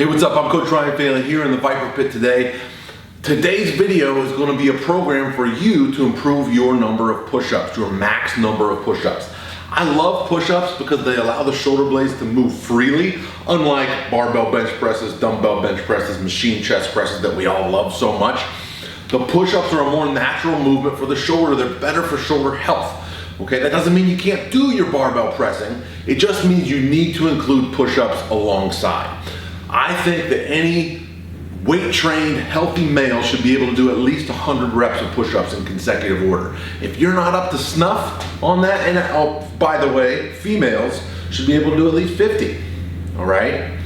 Hey, what's up? I'm Coach Ryan Bailey here in the Viper Pit today. Today's video is going to be a program for you to improve your number of push-ups, your max number of push-ups. I love push-ups because they allow the shoulder blades to move freely, unlike barbell bench presses, dumbbell bench presses, machine chest presses that we all love so much. The push-ups are a more natural movement for the shoulder. They're better for shoulder health. Okay, that doesn't mean you can't do your barbell pressing. It just means you need to include push-ups alongside. I think that any weight-trained, healthy male should be able to do at least 100 reps of push-ups in consecutive order. If you're not up to snuff on that, and oh, by the way, females should be able to do at least 50, all right?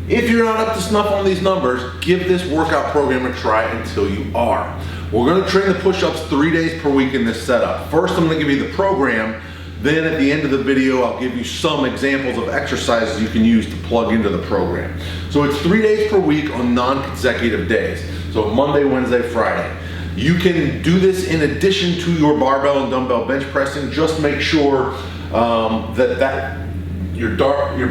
If you're not up to snuff on these numbers, give this workout program a try until you are. We're gonna train the push-ups 3 days per week in this setup. First, I'm gonna give you the program. Then at the end of the video, I'll give you some examples of exercises you can use to plug into the program. So it's 3 days per week on non-consecutive days. So Monday, Wednesday, Friday. You can do this in addition to your barbell and dumbbell bench pressing. Just make sure your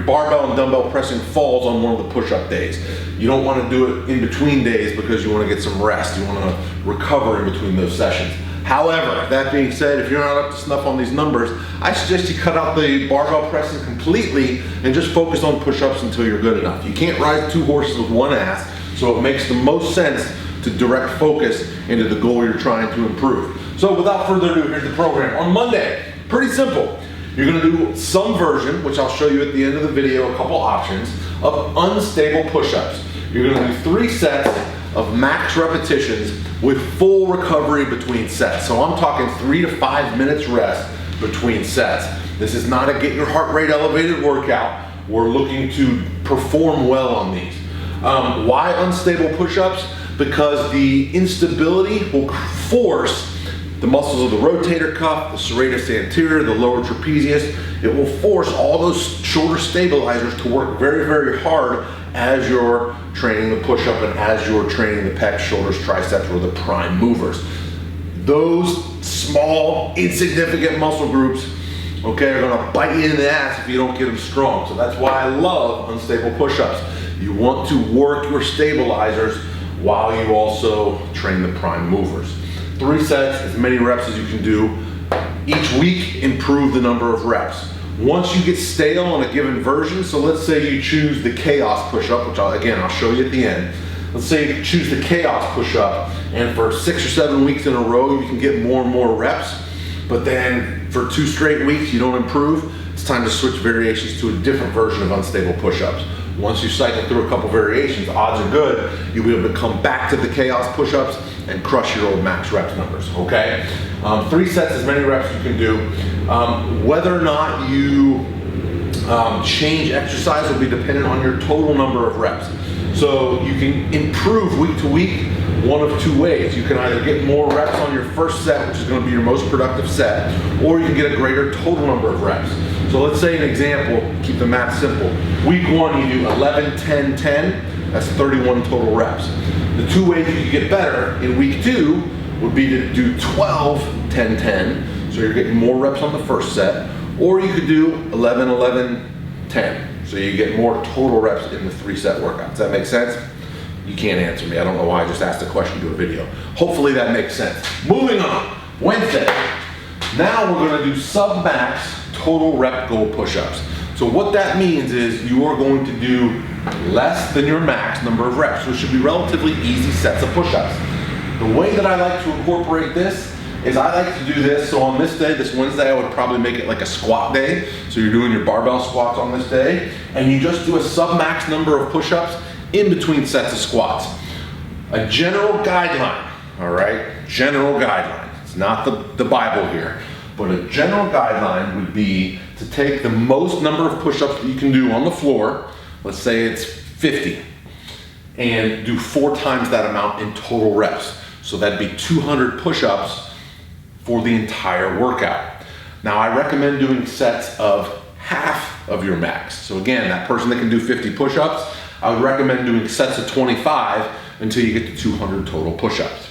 barbell and dumbbell pressing falls on one of the push-up days. You don't want to do it in between days because you want to get some rest. You want to recover in between those sessions. However, that being said, if you're not up to snuff on these numbers, I suggest you cut out the barbell pressing completely and just focus on push-ups until you're good enough. You can't ride two horses with one ass, so it makes the most sense to direct focus into the goal you're trying to improve. So without further ado, here's the program. On Monday, pretty simple. You're gonna do some version, which I'll show you at the end of the video, a couple options, of unstable push-ups. You're gonna do 3 sets of max repetitions with full recovery between sets. So I'm talking 3 to 5 minutes rest between sets. This is not a get your heart rate elevated workout. We're looking to perform well on these. Why unstable push-ups? Because the instability will force the muscles of the rotator cuff, the serratus anterior, the lower trapezius. It will force all those shoulder stabilizers to work very, very hard as you're training the push-up and as you're training the pecs, shoulders, triceps, or the prime movers. Those small, insignificant muscle groups, okay, are gonna bite you in the ass if you don't get them strong. So that's why I love unstable push-ups. You want to work your stabilizers while you also train the prime movers. 3 sets, as many reps as you can do. Each week, improve the number of reps. Once you get stale on a given version, so let's say you choose the chaos push-up, which I'll show you at the end. Let's say you choose the chaos push-up, and for 6 or 7 weeks in a row, you can get more and more reps, but then for 2 straight weeks, you don't improve. It's time to switch variations to a different version of unstable push-ups. Once you cycle through a couple variations, odds are good, you'll be able to come back to the chaos push-ups and crush your old max reps numbers, okay? 3 sets, as many reps you can do. Whether or not you change exercise will be dependent on your total number of reps. So you can improve week to week one of 2 ways. You can either get more reps on your first set, which is going to be your most productive set, or you can get a greater total number of reps. So let's say an example, keep the math simple. Week 1 you do 11, 10, 10, that's 31 total reps. The 2 ways you can get better in week 2 would be to do 12, 10, 10, so you're getting more reps on the first set, or you could do 11, 11, 10, so you get more total reps in the 3-set workout. Does that make sense? You can't answer me. I don't know why I just asked a question to a video. Hopefully that makes sense. Moving on, Wednesday. Now we're gonna do sub-max total rep goal push-ups. So what that means is you are going to do less than your max number of reps, which should be relatively easy sets of push-ups. The way that I like to incorporate this is I like to do this, so on this day, this Wednesday, I would probably make it like a squat day. So you're doing your barbell squats on this day, and you just do a sub-max number of push-ups in between sets of squats. A general guideline, all right? General guideline. It's not the Bible here, but a general guideline would be to take the most number of push-ups that you can do on the floor, let's say it's 50, and do 4 times that amount in total reps. So that'd be 200 push-ups for the entire workout. Now I recommend doing sets of half of your max. So again, that person that can do 50 push-ups, I would recommend doing sets of 25 until you get to 200 total push-ups.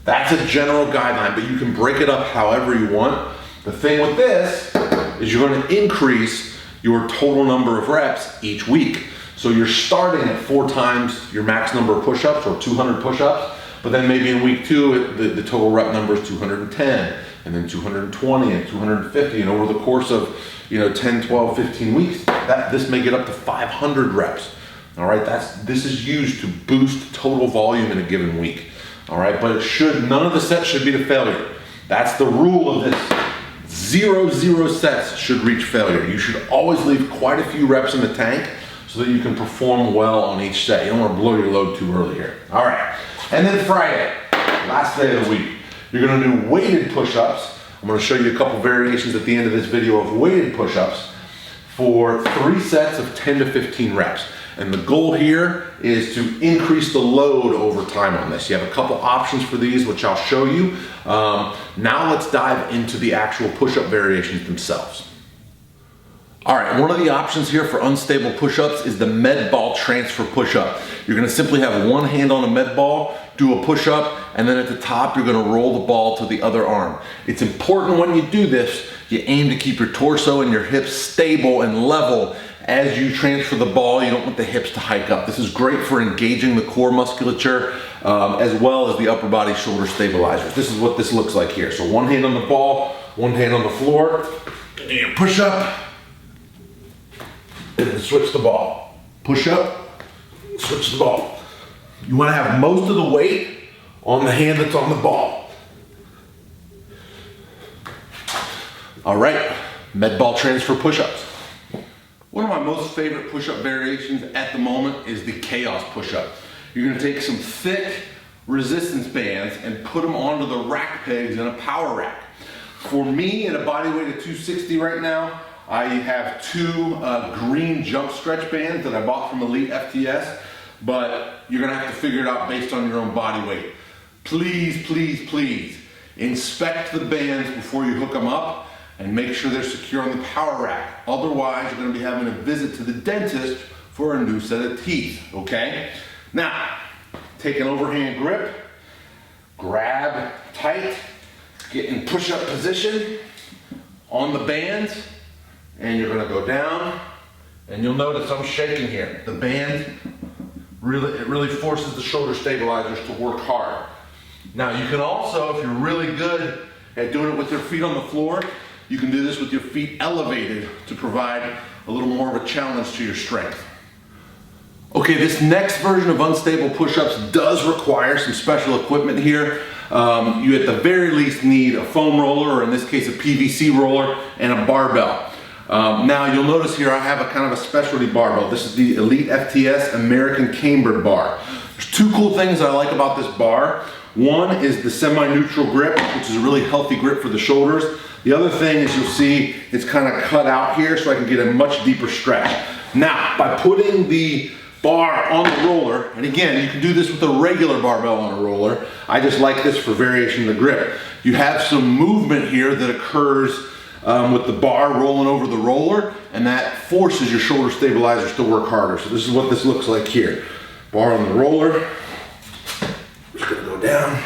That's a general guideline, but you can break it up however you want. The thing with this is you're going to increase your total number of reps each week. So you're starting at 4 times your max number of push-ups, or 200 push-ups, but then maybe in week 2, the total rep number is 210, and then 220 and 250, and over the course of 10, 12, 15 weeks, this may get up to 500 reps. All right, this is used to boost total volume in a given week. All right, but none of the sets should be to failure. That's the rule of this. 0 sets should reach failure. You should always leave quite a few reps in the tank so that you can perform well on each set. You don't want to blow your load too early here. All right, and then Friday, last day of the week, you're gonna do weighted push-ups. I'm gonna show you a couple variations at the end of this video of weighted push-ups for 3 sets of 10 to 15 reps. And the goal here is to increase the load over time on this. You have a couple options for these, which I'll show you. Now let's dive into the actual push-up variations themselves. All right, one of the options here for unstable push-ups is the med ball transfer push-up. You're gonna simply have one hand on a med ball, do a push-up, and then at the top, you're gonna roll the ball to the other arm. It's important when you do this, you aim to keep your torso and your hips stable and level as you transfer the ball. You don't want the hips to hike up. This is great for engaging the core musculature as well as the upper body shoulder stabilizers. This is what this looks like here. So one hand on the ball, one hand on the floor, do your push-up, and then switch the ball. Push up, switch the ball. You want to have most of the weight on the hand that's on the ball. All right, med ball transfer push-ups. One of my most favorite push-up variations at the moment is the chaos push-up. You're gonna take some thick resistance bands and put them onto the rack pegs in a power rack. For me, at a body weight of 260 right now, I have 2 green jump stretch bands that I bought from Elite FTS, but you're gonna have to figure it out based on your own body weight. Please, please, please inspect the bands before you hook them up and make sure they're secure on the power rack. Otherwise, you're gonna be having a visit to the dentist for a new set of teeth, okay? Now, take an overhand grip, grab tight, get in push-up position on the bands, and you're gonna go down, and you'll notice I'm shaking here. The band, it really forces the shoulder stabilizers to work hard. Now, you can also, if you're really good at doing it with your feet on the floor, you can do this with your feet elevated to provide a little more of a challenge to your strength. Okay, this next version of unstable push-ups does require some special equipment here. You at the very least need a foam roller, or in this case a PVC roller, and a barbell. Now you'll notice here I have a kind of a specialty barbell. This is the Elite FTS American Cambered bar. There's 2 cool things I like about this bar. One is the semi-neutral grip, which is a really healthy grip for the shoulders. The other thing is you'll see it's kind of cut out here so I can get a much deeper stretch. Now, by putting the bar on the roller, and again, you can do this with a regular barbell on a roller. I just like this for variation of the grip. You have some movement here that occurs with the bar rolling over the roller, and that forces your shoulder stabilizers to work harder. So this is what this looks like here. Bar on the roller, just gonna go down,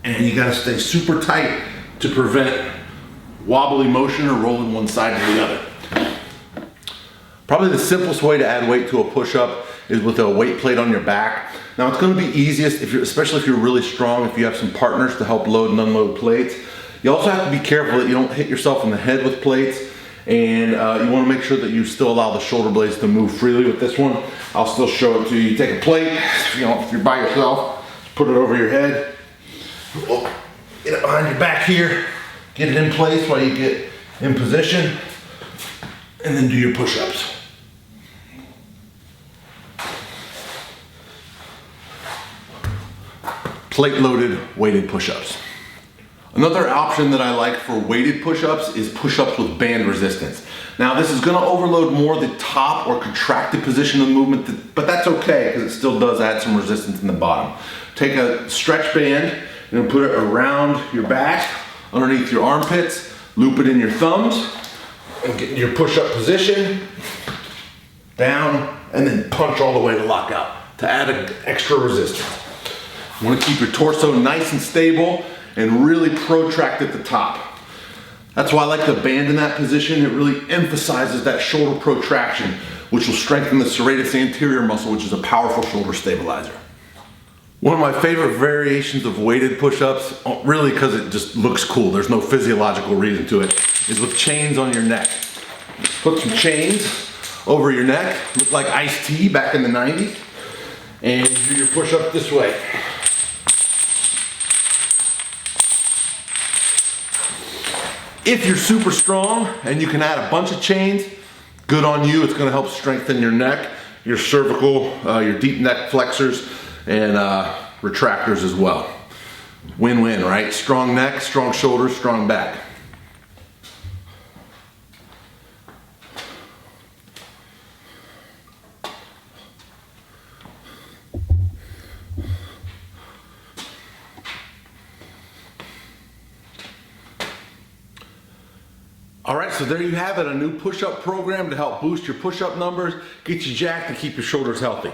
and you gotta stay super tight to prevent wobbly motion or rolling one side to the other. Probably the simplest way to add weight to a push-up is with a weight plate on your back. Now it's gonna be easiest, especially if you're really strong, if you have some partners to help load and unload plates. You also have to be careful that you don't hit yourself in the head with plates, and you wanna make sure that you still allow the shoulder blades to move freely with this one. I'll still show it to you. You take a plate, if you're by yourself, put it over your head. Get it behind your back here, get it in place while you get in position, and then do your push-ups. Plate-loaded weighted push-ups. Another option that I like for weighted push-ups is push-ups with band resistance. Now this is gonna overload more the top or contracted position of movement, but that's okay because it still does add some resistance in the bottom. Take a stretch band and put it around your back, underneath your armpits, loop it in your thumbs, and get in your push-up position, down, and then punch all the way to lock out to add an extra resistance. You wanna keep your torso nice and stable and really protract at the top. That's why I like the band in that position. It really emphasizes that shoulder protraction, which will strengthen the serratus anterior muscle, which is a powerful shoulder stabilizer. One of my favorite variations of weighted push-ups, really because it just looks cool, there's no physiological reason to it, is with chains on your neck. Put some chains over your neck, look like iced tea back in the 90s, and do your push-up this way. If you're super strong and you can add a bunch of chains, good on you. It's gonna help strengthen your neck, your cervical, your deep neck flexors, and retractors as well. Win-win, right? Strong neck, strong shoulders, strong back. All right, so there you have it, a new push-up program to help boost your push-up numbers, get you jacked, and keep your shoulders healthy.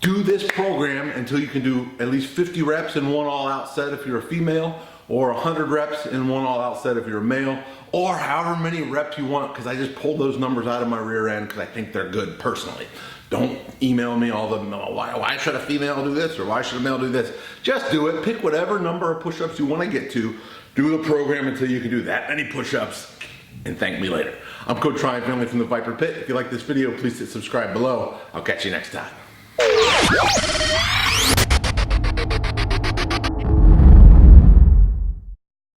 Do this program until you can do at least 50 reps in one all-out set if you're a female, or 100 reps in one all-out set if you're a male, or however many reps you want, because I just pulled those numbers out of my rear end because I think they're good personally. Don't email me all the, why should a female do this, or why should a male do this? Just do it, pick whatever number of push-ups you want to get to, do the program until you can do that many push-ups, and thank me later. I'm Coach Ryan Finley from the Viper Pit. If you like this video, please hit subscribe below. I'll catch you next time.